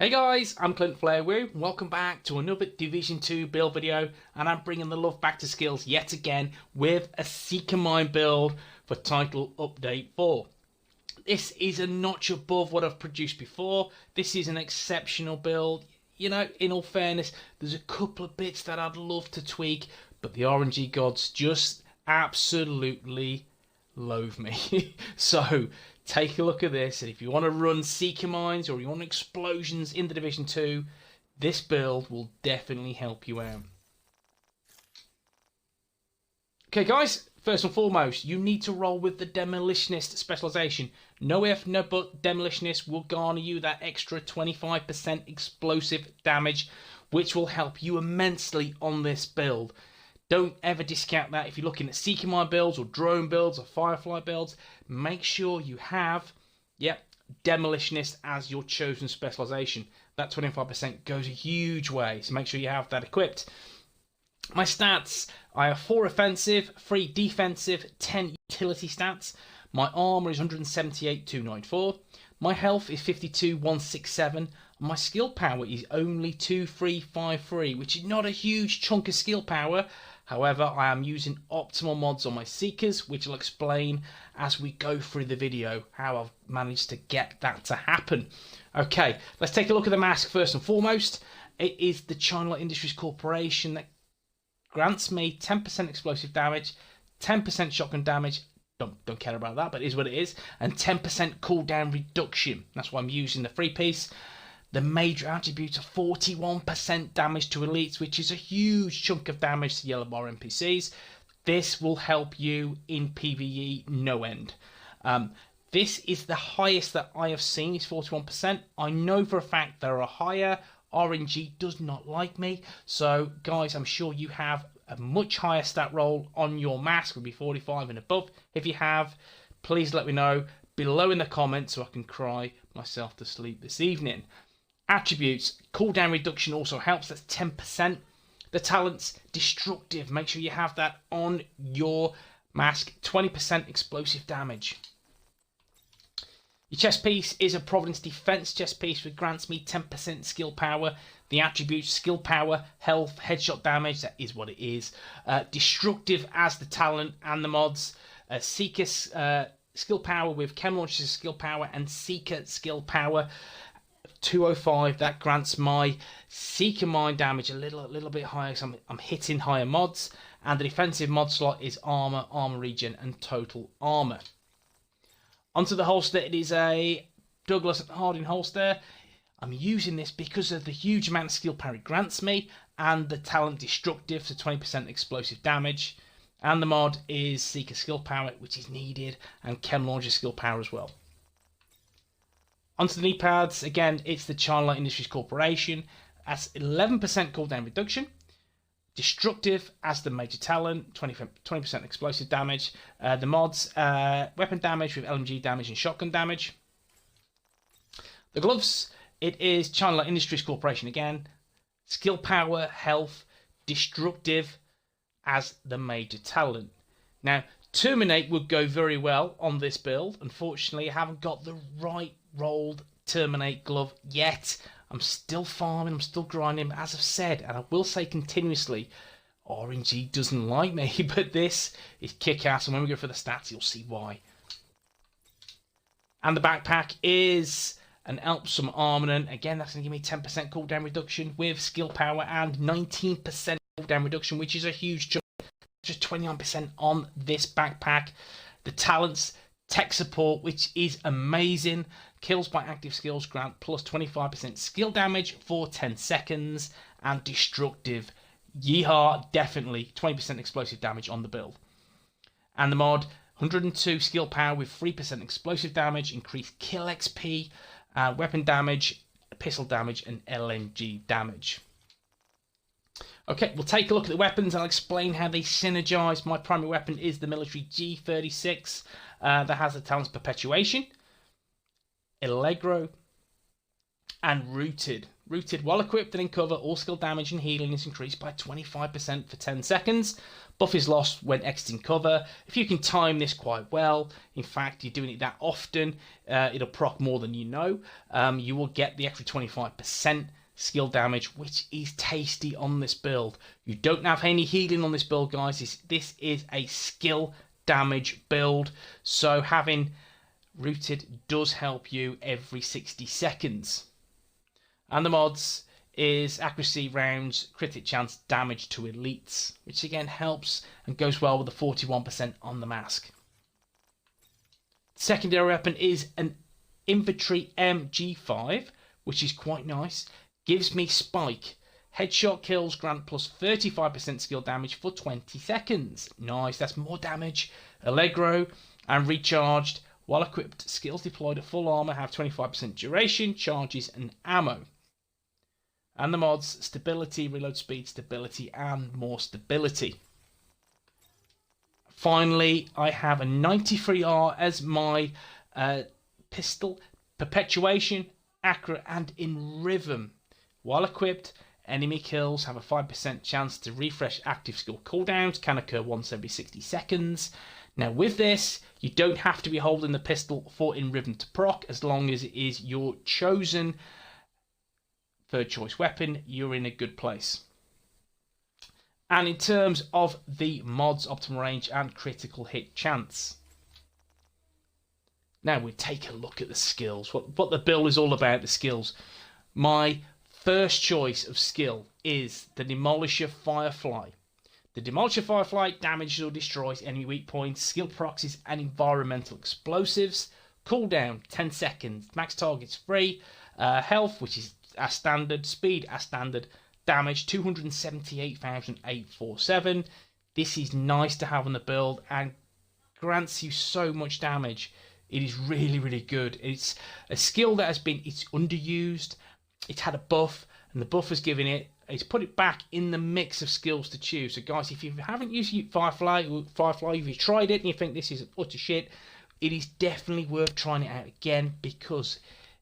Hey guys, I'm Clint Flairwoo. Welcome back to another Division 2 build video, and I'm bringing the love back to skills yet again with a Seeker Mine build for Title Update 4. This is a notch above what I've produced before. This is an exceptional build. You know, in all fairness, there's a couple of bits that I'd love to tweak, but the RNG gods just absolutely loathe me. So take a look at this, and if you want to run Seeker Mines or you want explosions in the Division 2, this build will definitely help you out. Okay guys, first and foremost, you need to roll with the Demolitionist specialization. No if, no but, Demolitionist will garner you that extra 25% explosive damage, which will help you immensely on this build. Don't ever discount that. If you're looking at Seeker Mine builds or drone builds or Firefly builds, make sure you have, Demolitionist as your chosen specialization. That 25% goes a huge way, so make sure you have that equipped. My stats, I have 4 offensive, 3 defensive, 10 utility stats. My armor is 178,294. My health is 52,167. My skill power is only 2,353, which is not a huge chunk of skill power. However, I am using optimal mods on my Seekers, which I'll explain as we go through the video, how I've managed to get that to happen. Okay, let's take a look at the mask first and foremost. It is the China Light Industries Corporation that grants me 10% explosive damage, 10% shotgun damage, don't care about that, but it is what it is, and 10% cooldown reduction. That's why I'm using the 3-piece. The major attributes are 41% damage to elites, which is a huge chunk of damage to yellow bar NPCs. This will help you in PvE no end. This is the highest that I have seen, is 41%. I know for a fact there are higher. RNG does not like me. So guys, I'm sure you have a much higher stat roll on your mask, would be 45 and above. If you have, please let me know below in the comments so I can cry myself to sleep this evening. Attributes, cooldown reduction also helps, that's 10%. The talents, destructive, make sure you have that on your mask, 20% explosive damage. Your chest piece is a Providence Defense chest piece, which grants me 10% skill power. The attributes, skill power, health, headshot damage, that is what it is. Destructive as the talent and the mods. Seeker skill power with Chem Launcher's skill power and Seeker skill power. 205, that grants my Seeker Mine damage a little bit higher because I'm hitting higher mods. And the defensive mod slot is armor, armor regen, and total armor. Onto the holster, it is a Douglas Harding holster. I'm using this because of the huge amount of skill power it grants me, and the talent destructive, so 20% explosive damage. And the mod is Seeker skill power, which is needed, and Chem Launcher skill power as well. Onto the knee pads, again, it's the China Light Industries Corporation. That's 11% cooldown reduction. Destructive as the major talent, 20% explosive damage. The mods, weapon damage with LMG damage and shotgun damage. The gloves, it is China Light Industries Corporation again. Skill power, health, destructive as the major talent. Now, Terminate would go very well on this build. Unfortunately, I haven't got the right rolled Terminate glove yet. I'm still farming, I'm still grinding, but as I've said, and I will say continuously, RNG doesn't like me, but this is kick-ass, and when we go for the stats, you'll see why. And the backpack is an Elpsum Armament. Again, that's going to give me 10% cooldown reduction with skill power and 19% cooldown reduction, which is a huge jump. Just 29% on this backpack. The talents, tech support, which is amazing. Kills by active skills grant plus 25% skill damage for 10 seconds. And destructive, yeehaw, definitely 20% explosive damage on the build. And the mod, 102 skill power with 3% explosive damage, increased kill XP, weapon damage, pistol damage, and LMG damage. Okay, we'll take a look at the weapons. I'll explain how they synergize. My primary weapon is the military G36 that has the talents Perpetuation, Allegro, and Rooted. Rooted while equipped and in cover, all skill damage and healing is increased by 25% for 10 seconds. Buff is lost when exiting cover. If you can time this quite well, in fact you're doing it that often, it'll proc more than you know, you will get the extra 25% skill damage, which is tasty on this build. You don't have any healing on this build, guys. This is a skill damage build, so having Rooted does help you every 60 seconds. And the mods is accuracy rounds, critic chance, damage to elites, which again helps and goes well with the 41% on the mask. Secondary weapon is an infantry MG5, which is quite nice. Gives me spike. Headshot kills grant plus 35% skill damage for 20 seconds. Nice, that's more damage. Allegro and recharged. While equipped, skills deployed at full armor have 25% duration, charges and ammo. And the mods, stability, reload speed, stability and more stability. Finally, I have a 93R as my pistol. Perpetuation, accurate and in rhythm. While equipped, enemy kills have a 5% chance to refresh active skill cooldowns, can occur once every 60 seconds. Now with this, you don't have to be holding the pistol for in rhythm to proc, as long as it is your chosen third choice weapon, you're in a good place. And in terms of the mods, optimal range and critical hit chance. Now we take a look at the skills, what the build is all about, the skills. My first choice of skill is the Demolisher Firefly. The Demolisher Firefly damages or destroys enemy weak points, skill proxies and environmental explosives. Cooldown 10 seconds, max targets free, health which is as standard, speed as standard, damage 278,847. This is nice to have on the build and grants you so much damage. It is really, really good. It's a skill that it's underused. It's had a buff, and the buff has given it. It's put it back in the mix of skills to choose. So, guys, if you haven't used Firefly, if you tried it and you think this is utter shit, it is definitely worth trying it out again because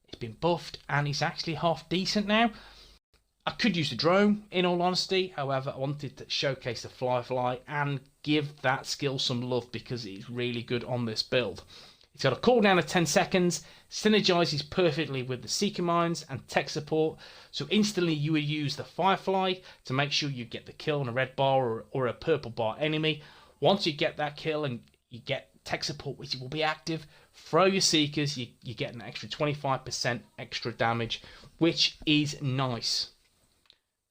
it's been buffed and it's actually half decent now. I could use the drone, in all honesty. However, I wanted to showcase the Firefly and give that skill some love because it's really good on this build. It's got a cooldown of 10 seconds, synergizes perfectly with the Seeker Mines and tech support, so instantly you would use the Firefly to make sure you get the kill on a red bar or a purple bar enemy. Once you get that kill and you get tech support, which will be active, throw your Seekers, you get an extra 25% extra damage, which is nice.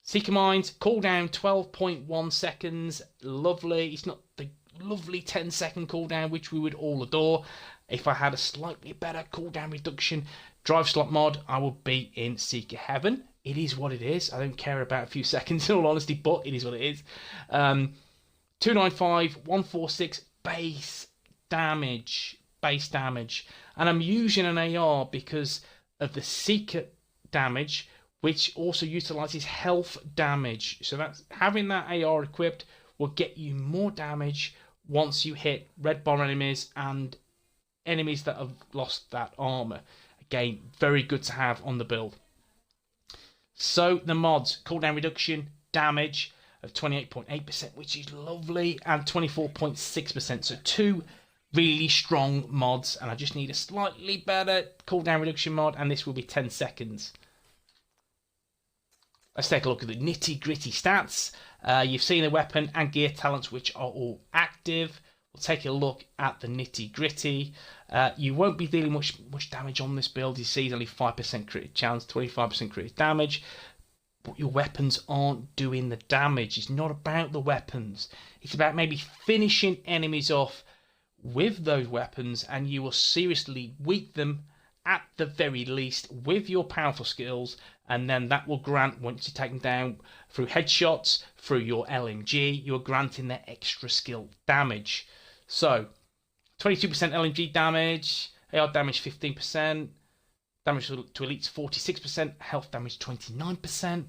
Seeker Mines, cooldown 12.1 seconds, lovely. It's not the lovely 10-second cooldown, which we would all adore. If I had a slightly better cooldown reduction drive slot mod, I would be in Seeker Heaven. It is what it is. I don't care about a few seconds in all honesty, but it is what it is. 295, 146 base damage. And I'm using an AR because of the Seeker damage, which also utilizes health damage. So that's having that AR equipped will get you more damage once you hit red bar enemies and enemies that have lost that armor. Again, very good to have on the build. So the mods, cooldown reduction, damage of 28.8%, which is lovely, and 24.6%. So two really strong mods, and I just need a slightly better cooldown reduction mod, and this will be 10 seconds. Let's take a look at the nitty-gritty stats. You've seen the weapon and gear talents, which are all active. We'll take a look at the nitty-gritty. You won't be dealing much damage on this build. You see only 5% crit chance, 25% crit damage. But your weapons aren't doing the damage. It's not about the weapons. It's about maybe finishing enemies off with those weapons, and you will seriously weak them at the very least with your powerful skills, and then that will grant, once you take them down through headshots, through your LMG, you're granting their extra skill damage. So 22% LMG damage, AR damage 15%, damage to elites 46%, health damage 29%,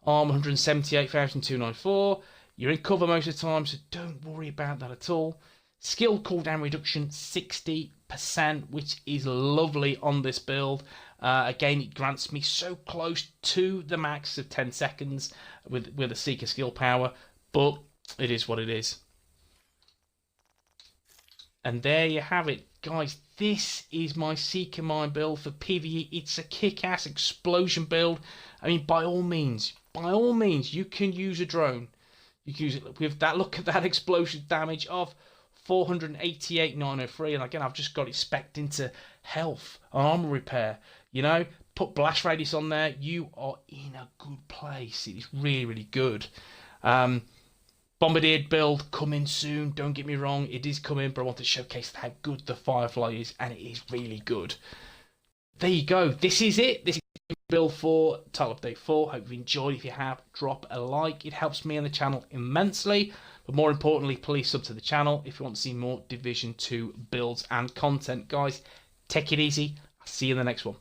arm 178,294. You're in cover most of the time, so don't worry about that at all. Skill cooldown reduction 60%, which is lovely on this build. Again, it grants me so close to the max of 10 seconds with a Seeker skill power, but it is what it is. And there you have it, guys. This is my Seeker Mine build for PvE. It's a kick-ass explosion build. I mean, by all means, you can use a drone. You can use it with that. Look at that explosion damage of 488,903, and again, I've just got it spec'd into health, armor repair. You know, put blast radius on there. You are in a good place. It is really, really good. Bombardiered build coming soon. Don't get me wrong, it is coming, but I want to showcase how good the Firefly is, and it is really good. There you go. This is it. This is the build for Title Update 4. Hope you enjoyed. If you have, drop a like. It helps me and the channel immensely. But more importantly, please sub to the channel if you want to see more Division 2 builds and content. Guys, take it easy. I'll see you in the next one.